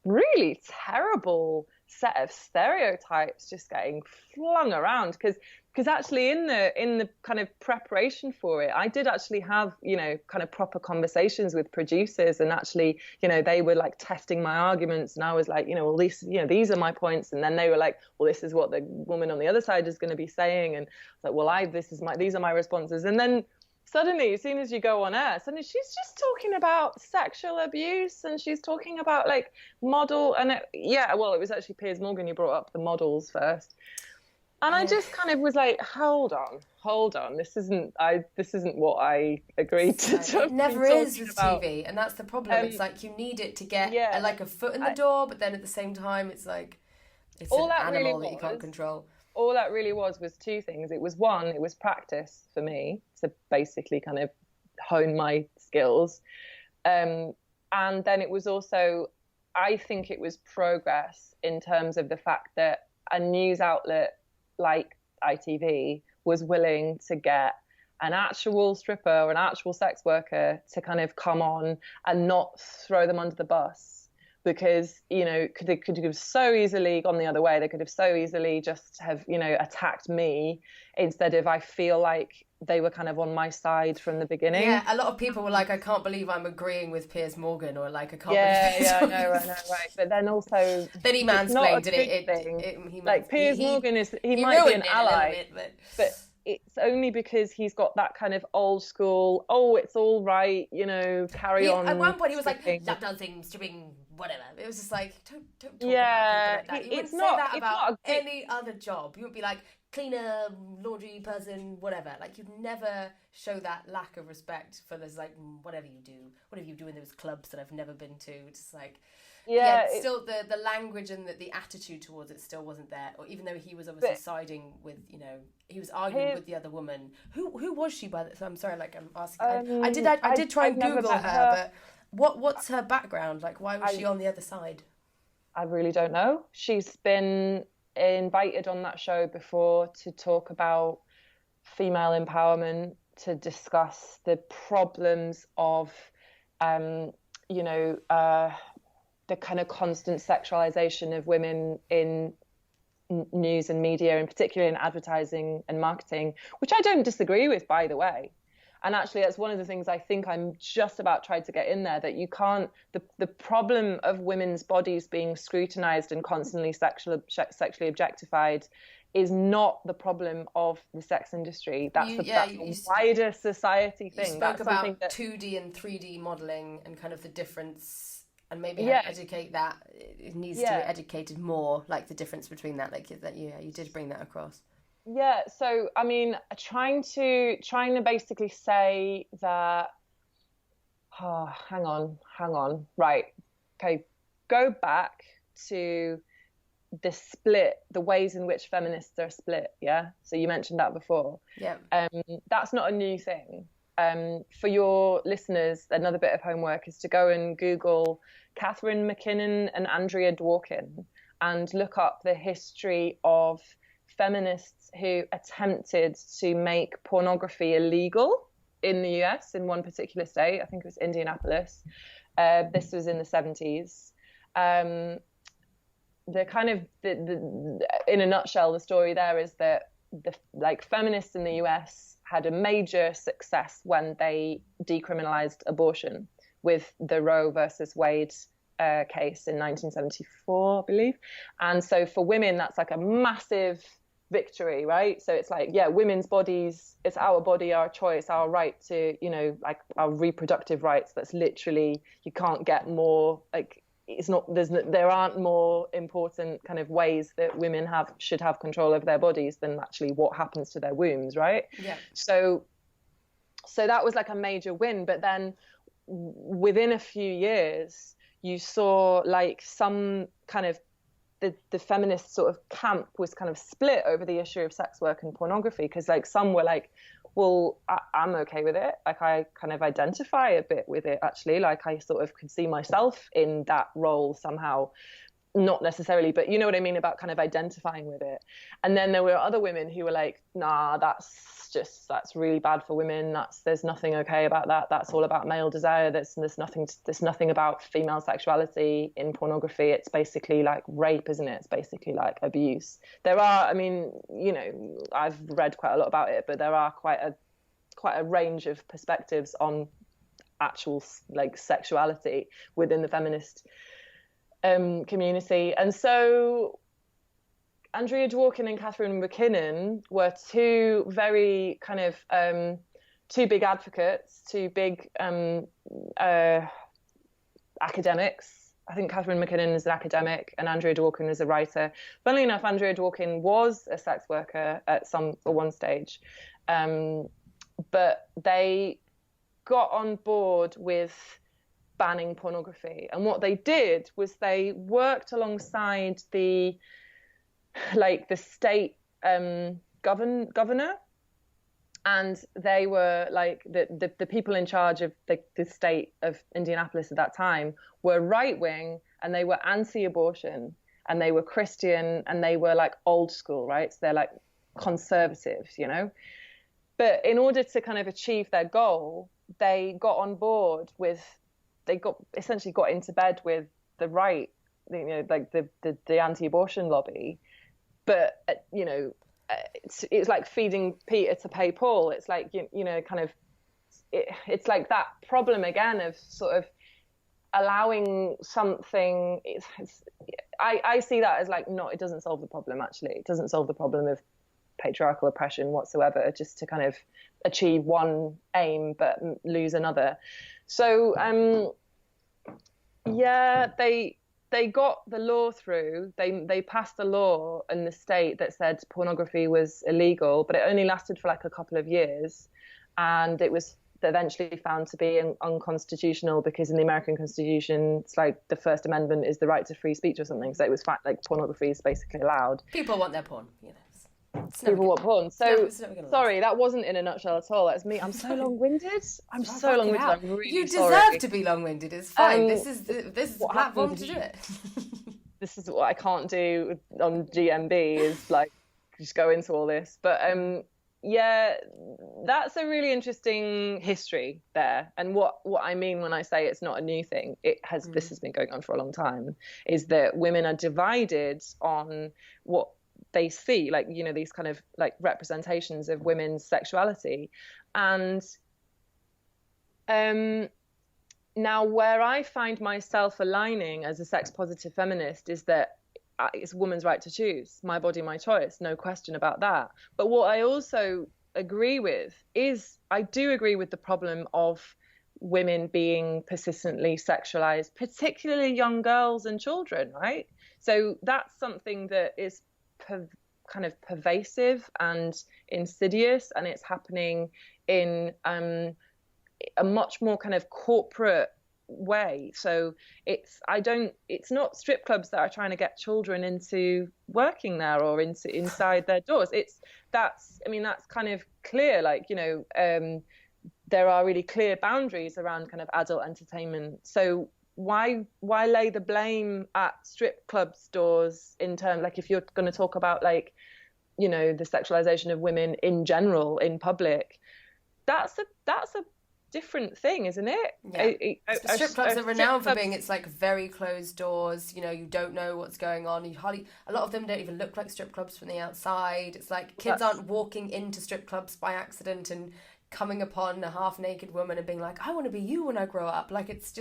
really terrible set of stereotypes just getting flung around. Because actually in the kind of preparation for it, I did actually have, kind of proper conversations with producers, and actually, they were like testing my arguments, and I was like, well, these are my points. And then they were like, well, this is what the woman on the other side is going to be saying. And I was like, well, these are my responses. And then suddenly, as soon as you go on air, suddenly she's just talking about sexual abuse, and she's talking about like model. And it was actually Piers Morgan who brought up the models first. And I just kind of was like, hold on, this isn't what I agreed to talk. It never is with TV, and that's the problem. It's like you need it to get a foot in the door, but then at the same time, it's like it's an animal that you can't control. All that really was two things. It was one, it was practice for me to basically kind of hone my skills. And then it was also, I think it was progress in terms of the fact that a news outlet like ITV was willing to get an actual stripper or an actual sex worker to kind of come on and not throw them under the bus. Because, they could have so easily gone the other way. They could have so easily just have, attacked me, instead of, I feel like they were kind of on my side from the beginning. Yeah, a lot of people were like, I can't believe I'm agreeing with Piers Morgan, or like, I can't believe I know, right. But then also, then he mansplained it. Piers Morgan he might be an ally, but it's only because he's got that kind of old school, it's all right, carry on. At one point he was like, lap dancing, stripping, whatever. It was just like, don't talk about people like that. You wouldn't say that about any other job. You wouldn't be like, cleaner, laundry person, whatever. Like, you'd never show that lack of respect for this, like, whatever you do in those clubs that I've never been to. It's like, still the language and the attitude towards it still wasn't there. Or even though he was obviously siding with, he was arguing with the other woman. Who was she by the? So I'm sorry, like, I'm asking. I did try and Google her, but what's her background? Like, why was she on the other side? I really don't know. She's been invited on that show before to talk about female empowerment, to discuss the problems of the kind of constant sexualization of women in news and media, and particularly in advertising and marketing, which I don't disagree with, by the way. And actually, that's one of the things I think I'm just about trying to get in there, that you can't, the problem of women's bodies being scrutinized and constantly sexually objectified is not the problem of the sex industry. That's a wider society thing. You spoke about 2D and 3D modeling and kind of the difference, and maybe how to educate that. It needs to be educated more, like the difference between that. Like that, you did bring that across. Yeah, so I mean, trying to basically say that. Oh, hang on. Right, okay. Go back to the ways in which feminists are split. Yeah. So you mentioned that before. Yeah. That's not a new thing. For your listeners, another bit of homework is to go and Google Catherine McKinnon and Andrea Dworkin and look up the history of feminists who attempted to make pornography illegal in the US in one particular state. I think it was Indianapolis. This was in the 70s. In a nutshell, the story there is that feminists in the US had a major success when they decriminalized abortion with the Roe versus Wade case in 1974, I believe. And so for women, that's like a massive victory, right? So it's like, women's bodies, it's our body, our choice, our right to, like our reproductive rights. That's literally, you can't get more, like, it's not, there aren't more important kind of ways that women should have control over their bodies than actually what happens to their wombs, right? Yeah. So that was like a major win. But then within a few years, you saw like some kind of the feminist sort of camp was kind of split over the issue of sex work and pornography, because like some were like, well, I'm okay with it. Like I kind of identify a bit with it, actually. Like I sort of could see myself in that role somehow. Not necessarily, but you know what I mean about kind of identifying with it. And then there were other women who were like, nah, that's really bad for women. There's nothing okay about that. That's all about male desire. There's nothing about female sexuality in pornography. It's basically like rape, isn't it? It's basically like abuse. There are, I mean, I've read quite a lot about it, but there are quite a range of perspectives on actual like sexuality within the feminist community. And so Andrea Dworkin and Catherine McKinnon were two very kind of two big advocates, two big academics. I think Catherine McKinnon is an academic and Andrea Dworkin is a writer. Funnily enough, Andrea Dworkin was a sex worker at one stage, but they got on board with banning pornography. And what they did was they worked alongside the state governor, and they were like the people in charge of the state of Indianapolis at that time were right wing, and they were anti-abortion, and they were Christian, and they were like old school, right? So they're like conservative, But in order to kind of achieve their goal, they got on board with, essentially got into bed with the right, like the anti-abortion lobby. But, it's like feeding Peter to pay Paul. It's like, you know, kind of, it's like that problem again of sort of allowing something. I see that as like, it doesn't solve the problem. Actually, it doesn't solve the problem of patriarchal oppression whatsoever, just to kind of achieve one aim but lose another. So they got the law through. They passed a law in the state that said pornography was illegal, but it only lasted for like a couple of years, and it was eventually found to be unconstitutional, because in the American Constitution, it's like the First Amendment is the right to free speech or something. So it was like pornography is basically allowed. People want their porn, you know. People want porn. So sorry, that wasn't in a nutshell at all. That's me. I'm so long-winded. I'm really you sorry. deserve to be long-winded. It's fine. This is the platform to do it. This is what I can't do on GMB, is like just go into all this. But yeah, that's a really interesting history there. And what I mean when I say it's not a new thing, this has been going on for a long time, is that women are divided on what they see, like, you know, these kind of like representations of women's sexuality. And now where I find myself aligning as a sex positive feminist is that it's a woman's right to choose, my body, my choice, no question about that. But what I also agree with is, I do agree with the problem of women being persistently sexualized, particularly young girls and children, right? So that's something that is kind of pervasive and insidious, and it's happening in a much more kind of corporate way. So it's not strip clubs that are trying to get children into working there or inside their doors. That's kind of clear, like, you know, there are really clear boundaries around kind of adult entertainment. So why lay the blame at strip club stores in terms, like, if you're going to talk about, like, you know, the sexualization of women in general in public, that's a different thing, isn't it? Yeah. Strip clubs are renowned for being, it's like very closed doors, you know, you don't know what's going on. A lot of them don't even look like strip clubs from the outside. It's like kids aren't walking into strip clubs by accident and coming upon a half-naked woman and being like, I want to be you when I grow up. Like, it's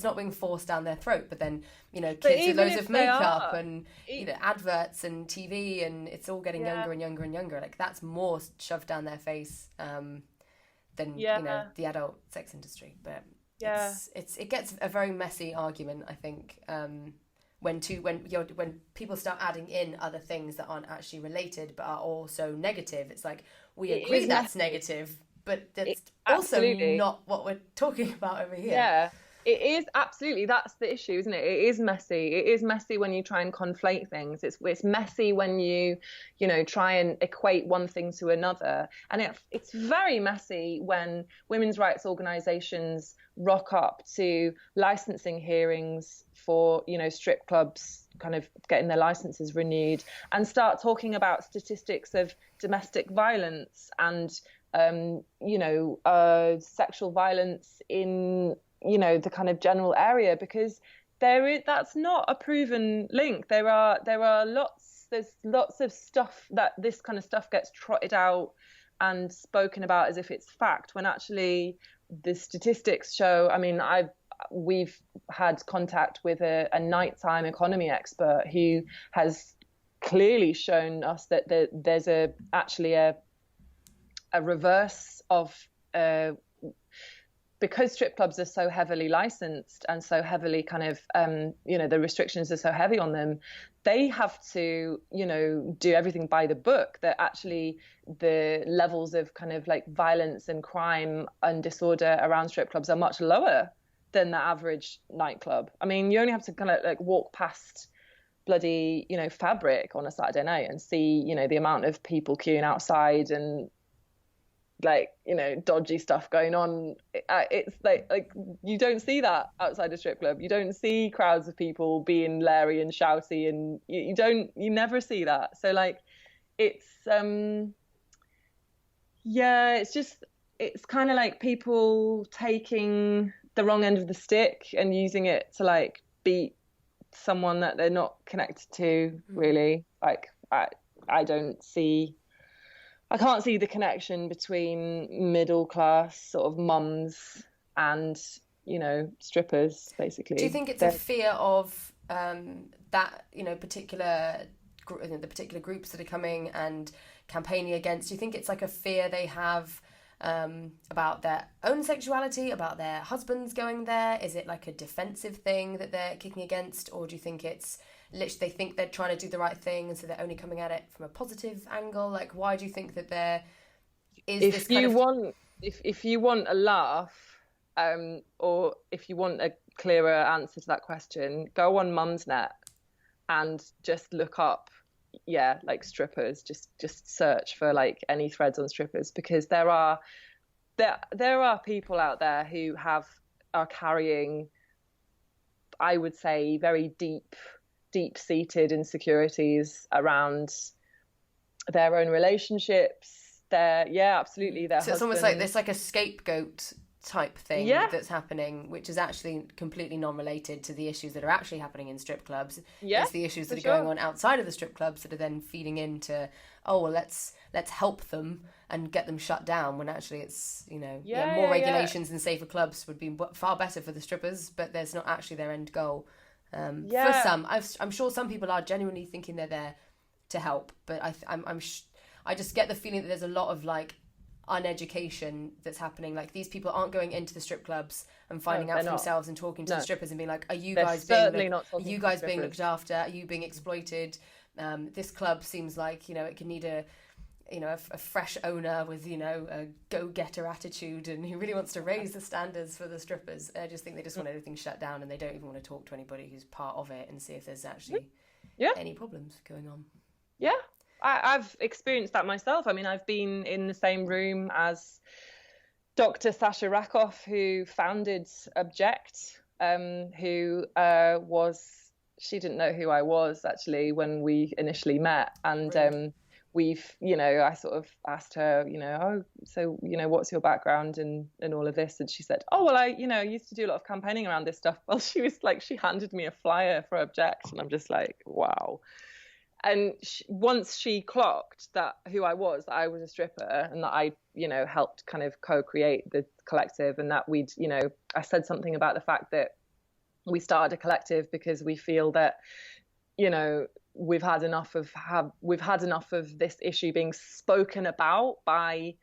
not being forced down their throat. But then, you know, kids with loads of makeup and, you know, adverts and TV, and it's all getting younger and younger and younger. Like, that's more shoved down their face than, you know, the adult sex industry. But it gets a very messy argument, I think, when people start adding in other things that aren't actually related but are also negative. It's like, we agree that's negative, but that's also not what we're talking about over here. Yeah, it is absolutely. That's the issue, isn't it? It is messy. It is messy when you try and conflate things. It's messy when you know, try and equate one thing to another. And it's very messy when women's rights organisations rock up to licensing hearings for, you know, strip clubs kind of getting their licenses renewed, and start talking about statistics of domestic violence and you know, sexual violence in, you know, the kind of general area, because that's not a proven link. There's lots of stuff that this kind of stuff gets trotted out and spoken about as if it's fact, when actually the statistics show. I mean, we've had contact with a nighttime economy expert who has clearly shown us that there's actually a reverse of, because strip clubs are so heavily licensed and so heavily kind of, you know, the restrictions are so heavy on them, they have to, you know, do everything by the book, that actually the levels of kind of like violence and crime and disorder around strip clubs are much lower than the average nightclub. I mean, you only have to kind of like walk past bloody, you know, Fabric on a Saturday night and see, you know, the amount of people queuing outside and, like, you know, dodgy stuff going on. It's like you don't see that outside a strip club. You don't see crowds of people being leery and shouty, and you never see that. So like, it's it's kind of like people taking the wrong end of the stick and using it to like beat someone that they're not connected to, really. Like, I don't see I can't see the connection between middle class sort of mums and, you know, strippers, basically. Do you think it's a fear of that, you know, the particular groups that are coming and campaigning against? Do you think it's like a fear they have about their own sexuality, about their husbands going there? Is it like a defensive thing that they're kicking against? Or do you think it's literally they think they're trying to do the right thing and so they're only coming at it from a positive angle? Like, why do you think that there is this kind of... If you want a laugh, or if you want a clearer answer to that question, go on Mumsnet and just look up, like strippers. Just search for like any threads on strippers, because there are people out there who are carrying, I would say, very deep-seated insecurities around their own relationships. Absolutely. Their so it's almost like there's like a scapegoat type thing that's happening, which is actually completely non-related to the issues that are actually happening in strip clubs. It's the issues that are going on outside of the strip clubs that are then feeding into, let's help them and get them shut down, when actually it's, you know, more regulations and safer clubs would be far better for the strippers, but there's not actually their end goal. For some, I'm sure some people are genuinely thinking they're there to help, but I just get the feeling that there's a lot of like uneducation that's happening. Like, these people aren't going into the strip clubs and finding out for themselves and talking to the strippers and being like, are you guys being looked after? Are you being exploited? This club seems like, you know, it could need a fresh owner with, you know, a go-getter attitude, and who really wants to raise the standards for the strippers. I just think they just want everything shut down, and they don't even want to talk to anybody who's part of it and see if there's actually any problems going on. Yeah. I've experienced that myself. I mean, I've been in the same room as Dr. Sasha Rakoff, who founded Object, she didn't know who I was actually when we initially met. And I sort of asked her, you know, so, you know, what's your background and all of this? And she said, I used to do a lot of campaigning around this stuff. Well, she handed me a flyer for Object, and I'm just like, wow. And once she clocked that I was a stripper, and that I, you know, helped kind of co-create the collective, and that we'd, you know, I said something about the fact that we started a collective because we feel that, you know, we've had enough of this issue being spoken about by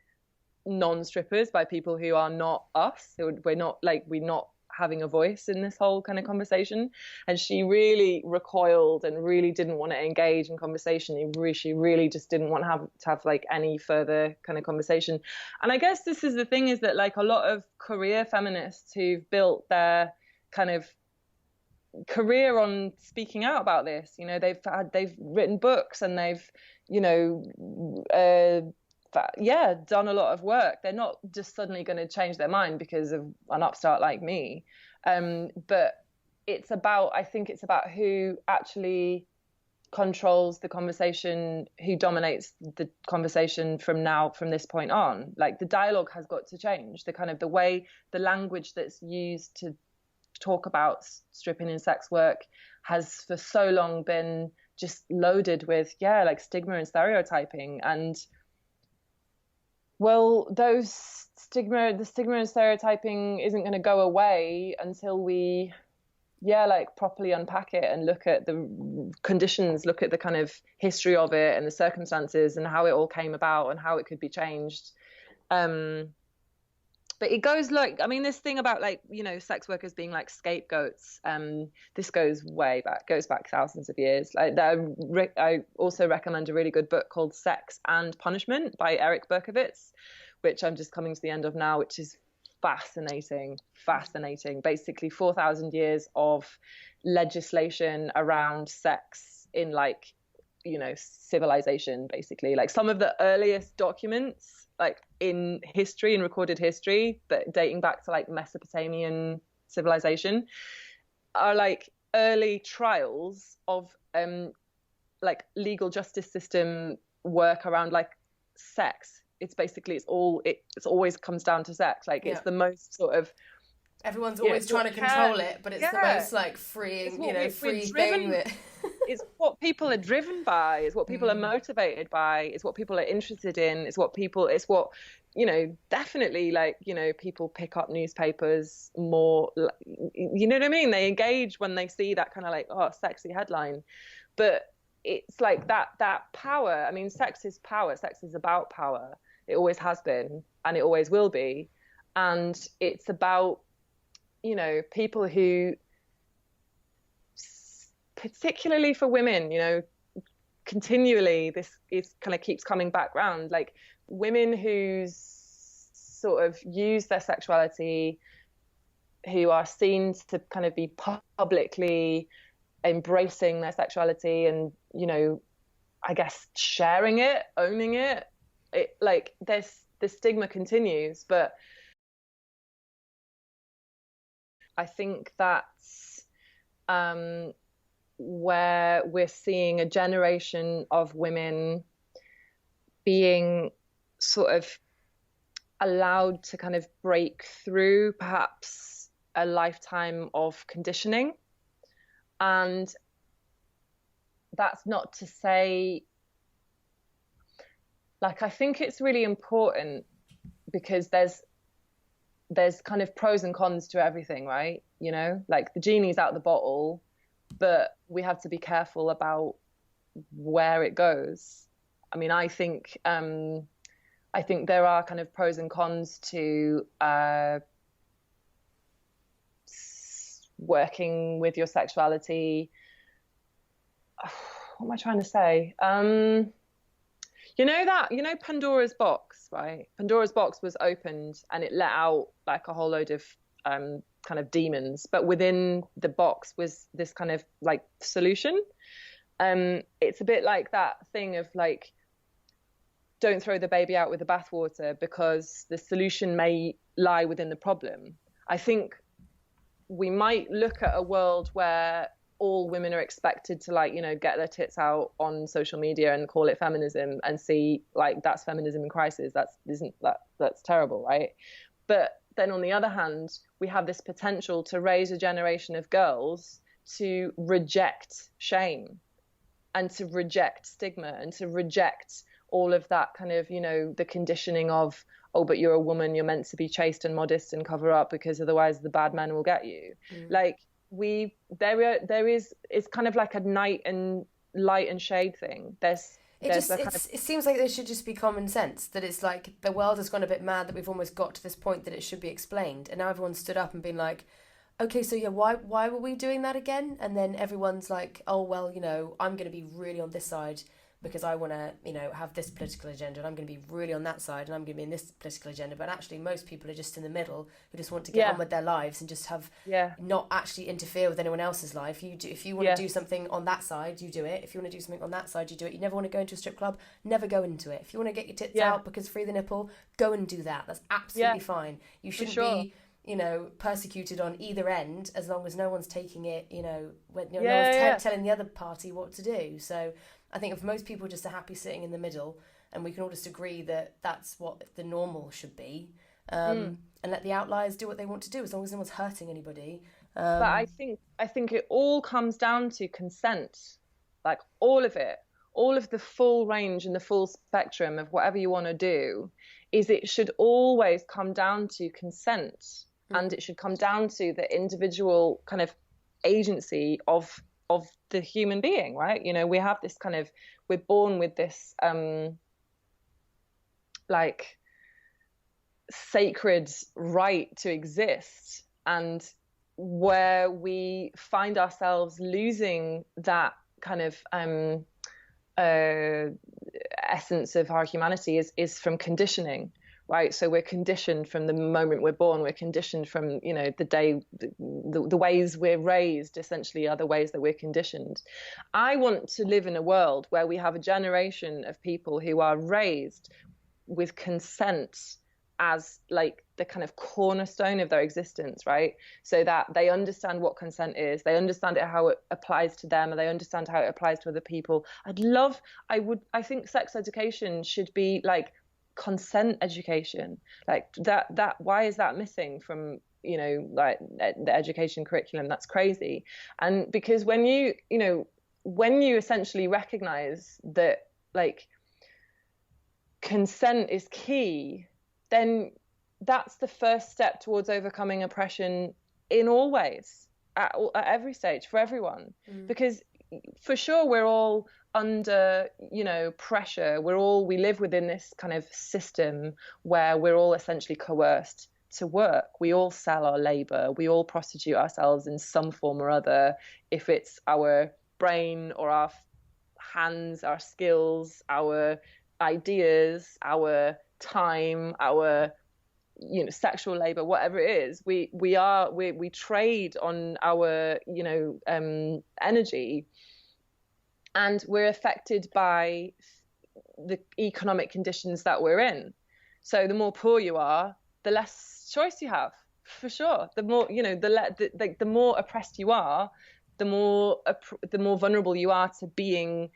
non-strippers, by people who are not us. We're not having a voice in this whole kind of conversation. And she really recoiled and really didn't want to engage in conversation. She really just didn't want to have like any further kind of conversation. And I guess this is the thing, is that like a lot of career feminists who've built their kind of career on speaking out about this, you know, they've written books, and they've, you know, done a lot of work. They're not just suddenly going to change their mind because of an upstart like me. But I think it's about who actually controls the conversation, who dominates the conversation from this point on. Like, the dialogue has got to change. The language that's used to talk about stripping and sex work has for so long been just loaded with like stigma and stereotyping. And well, the stigma and stereotyping isn't going to go away until we properly unpack it and look at the conditions, look at the kind of history of it and the circumstances and how it all came about and how it could be changed. But it goes like, I mean, this thing about like, you know, sex workers being like scapegoats, this goes back thousands of years. Like, I also recommend a really good book called Sex and Punishment by Eric Berkowitz, which I'm just coming to the end of now, which is fascinating. Basically 4,000 years of legislation around sex in like, you know, civilization, basically. Like, some of the earliest documents like in history, in recorded history, that dating back to like Mesopotamian civilization, are like early trials of like legal justice system work around like sex. It's basically, it always comes down to sex. Like, it's the most sort of Everyone's always trying to control it, but it's the most like freeing, free thing that it's what people are driven by, it's what people are motivated by, it's what people are interested in, it's what definitely, like, people pick up newspapers more, you know what I mean? They engage when they see that kind of like, oh, sexy headline. But it's like that power. I mean, sex is power. Sex is about power. It always has been, and it always will be. And it's about, people who, particularly for women, continually this is kind of keeps coming back round, like women who sort of use their sexuality, who are seen to kind of be publicly embracing their sexuality and, I guess sharing it, owning it, like the stigma continues. But I think that's where we're seeing a generation of women being sort of allowed to kind of break through perhaps a lifetime of conditioning. And that's not to say, like, I think it's really important because there's kind of pros and cons to everything, right? Like the genie's out the bottle, but we have to be careful about where it goes. I mean, I think there are kind of pros and cons to working with your sexuality. What am I trying to say? Pandora's box, right? Pandora's box was opened and it let out like a whole load of kind of demons, but within the box was this kind of like solution. It's a bit like that thing of like, don't throw the baby out with the bathwater, because the solution may lie within the problem. I think we might look at a world where all women are expected to, like, get their tits out on social media and call it feminism and see like that's feminism in crisis. That's terrible, right? But then on the other hand, we have this potential to raise a generation of girls to reject shame and to reject stigma and to reject all of that kind of, the conditioning of, oh, but you're a woman, you're meant to be chaste and modest and cover up because otherwise the bad men will get you. Like it's kind of like a night and light and shade thing. It seems like there should just be common sense, that it's like the world has gone a bit mad, that we've almost got to this point that it should be explained, and now everyone's stood up and been like, okay, so yeah, why were we doing that again? And then everyone's like, oh well, I'm going to be really on this side because I want to, have this political agenda, and I'm going to be really on that side, and I'm going to be in this political agenda. But actually, most people are just in the middle, who just want to get on with their lives and just have not actually interfere with anyone else's life. If you want to do something on that side, you do it. If you want to do something on that side, you do it. You never want to go into a strip club, never go into it. If you want to get your tits out because free the nipple, go and do that. That's absolutely fine. You shouldn't be persecuted on either end, as long as no one's taking it, no one's telling the other party what to do. So I think if most people just are happy sitting in the middle, and we can all just agree that that's what the normal should be, and let the outliers do what they want to do, as long as no one's hurting anybody. But I think it all comes down to consent, like all of it, all of the full range and the full spectrum of whatever you want to do, is it should always come down to consent. And it should come down to the individual kind of agency of the human being, right? We have this kind of, we're born with this like sacred right to exist, and where we find ourselves losing that kind of essence of our humanity is from conditioning. Right, so we're conditioned from the moment we're born. We're conditioned from, the day, the ways we're raised essentially are the ways that we're conditioned. I want to live in a world where we have a generation of people who are raised with consent as like the kind of cornerstone of their existence, right? So that they understand what consent is, they understand how it applies to them, and they understand how it applies to other people. I think sex education should be like consent education, like that why is that missing from, you know, like the education curriculum? That's crazy. And because when you essentially recognize that like consent is key, then that's the first step towards overcoming oppression in all ways, at every stage, for everyone. Because for sure we're all under, you know, pressure. We live within this kind of system where we're all essentially coerced to work. We all sell our labor. We all prostitute ourselves in some form or other, if it's our brain or our hands, our skills, our ideas, our time, our, you know, sexual labor, whatever it is. We trade on our, you know, energy, and we're affected by the economic conditions that we're in. So the more poor you are, the less choice you have, for sure. The more, you know, the more oppressed you are, the more vulnerable you are to being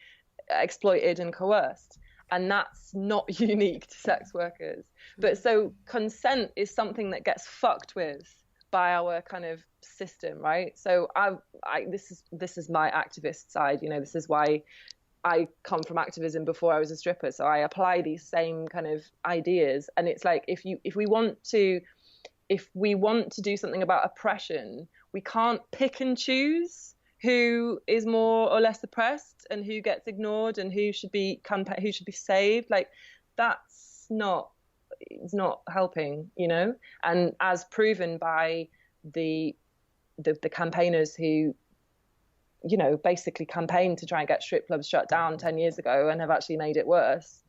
exploited and coerced. And that's not unique to sex workers. But so consent is something that gets fucked with by our kind of system, right? So this is my activist side, you know. This is why I come from activism before I was a stripper. So I apply these same kind of ideas. And it's like, if we want to do something about oppression, we can't pick and choose who is more or less oppressed and who gets ignored and who should be saved. Like, it's not helping, you know. And as proven by the campaigners who, you know, basically campaigned to try and get strip clubs shut down 10 years ago and have actually made it worse.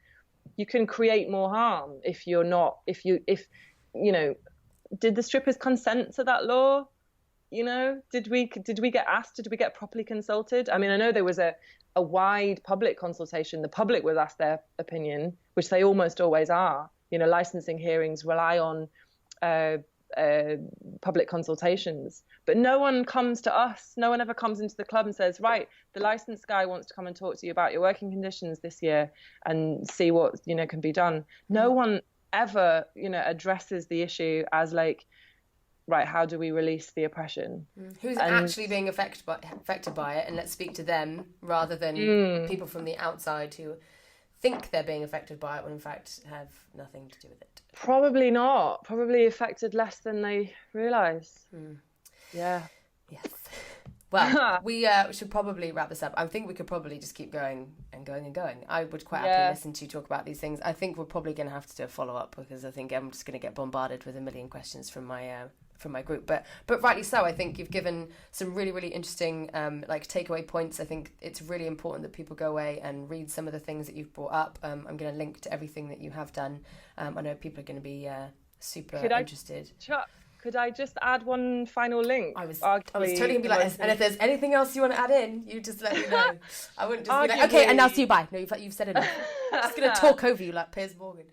You can create more harm if you know, did the strippers consent to that law? You know, did we get asked? Did we get properly consulted? I mean, I know there was a wide public consultation. The public was asked their opinion, which they almost always are. You know, licensing hearings rely on public consultations, but no one comes to us. No one ever comes into the club and says, right, the licensed guy wants to come and talk to you about your working conditions this year and see what, you know, can be done. No one ever, you know, addresses the issue as like, right, how do we release the oppression? Who's actually being affected by it, and let's speak to them rather than people from the outside who think they're being affected by it when in fact have nothing to do with it. Probably not. Probably affected less than they realise. Yeah. Yes. Well, we should probably wrap this up. I think we could probably just keep going and going and going. I would quite happily listen to you talk about these things. I think we're probably going to have to do a follow-up because I think I'm just going to get bombarded with a million questions from my group. But rightly so. I think you've given some really, really interesting like takeaway points. I think it's really important that people go away and read some of the things that you've brought up. I'm going to link to everything that you have done. I know people are going to be super interested. Could I just add one final link? I was totally going to be like, and if there's anything else you want to add in, you just let me know. I wouldn't just be like, okay, and now see you, bye. No, you've said enough. I'm just going to talk over you like Piers Morgan.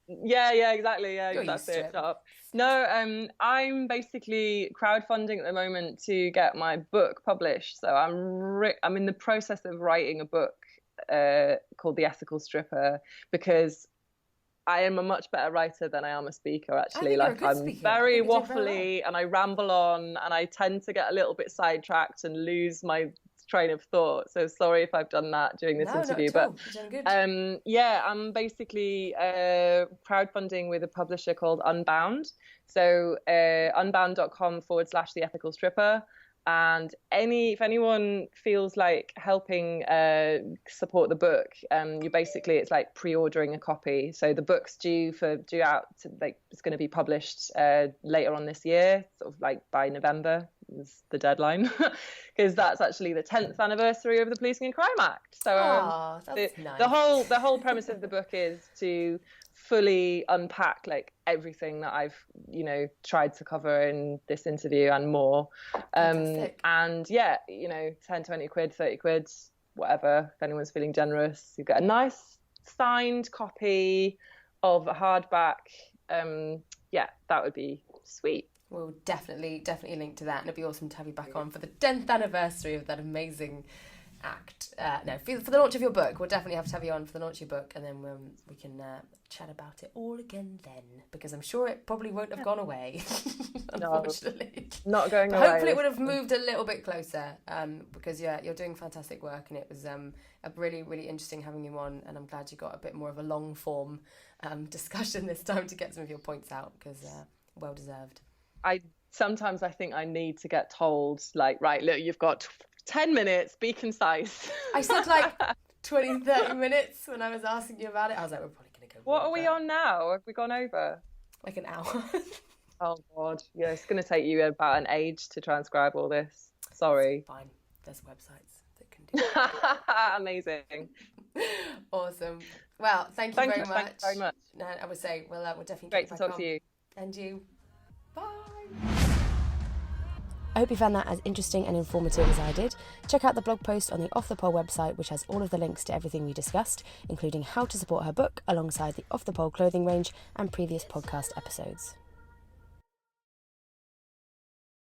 Yeah, exactly. Yeah, that's it. Shut up. No, I'm basically crowdfunding at the moment to get my book published. So I'm in the process of writing a book called The Ethical Stripper, because I am a much better writer than I am a speaker, actually. Like, I'm very waffly and I ramble on and I tend to get a little bit sidetracked and lose my train of thought. So sorry if I've done that during this interview. But I'm basically crowdfunding with a publisher called Unbound. So unbound.com/The Ethical Stripper. And if anyone feels like helping support the book, it's like pre-ordering a copy. So the book's due out to, like, it's going to be published later on this year, sort of like by November is the deadline, because that's actually the 10th anniversary of the Policing and Crime Act. So that's nice. the whole premise of the book is to fully unpack like everything that I've, you know, tried to cover in this interview and more. And yeah, you know, 10, 20 quid, 30 quid, whatever, if anyone's feeling generous, you get a nice signed copy of a hardback. That would be sweet. We'll definitely link to that, and it'd be awesome to have you back on for the 10th anniversary of that amazing for the launch of your book. We'll definitely have to have you on for the launch of your book, and then we can chat about it all again then, because I'm sure it probably won't have gone away, unfortunately. No, not going away. Hopefully it would have moved a little bit closer, because you're doing fantastic work, and it was a really, really interesting having you on, and I'm glad you got a bit more of a long form discussion this time to get some of your points out, because well deserved. Sometimes I think I need to get told, like, right, look, you've got 10 minutes, be concise. I said like 20, 30 minutes when I was asking you about it. I was like, we're probably going to go. What are we on now? Have we gone over? Like an hour. Oh, God. Yeah, it's going to take you about an age to transcribe all this. Sorry. It's fine. There's websites that can do that. Amazing. Awesome. Well, thank you very much. Thank you very much. No, I would say, we'll definitely Great to talk to you. And you. Bye. I hope you found that as interesting and informative as I did. Check out the blog post on the Off the Pole website, which has all of the links to everything we discussed, including how to support her book alongside the Off the Pole clothing range and previous podcast episodes.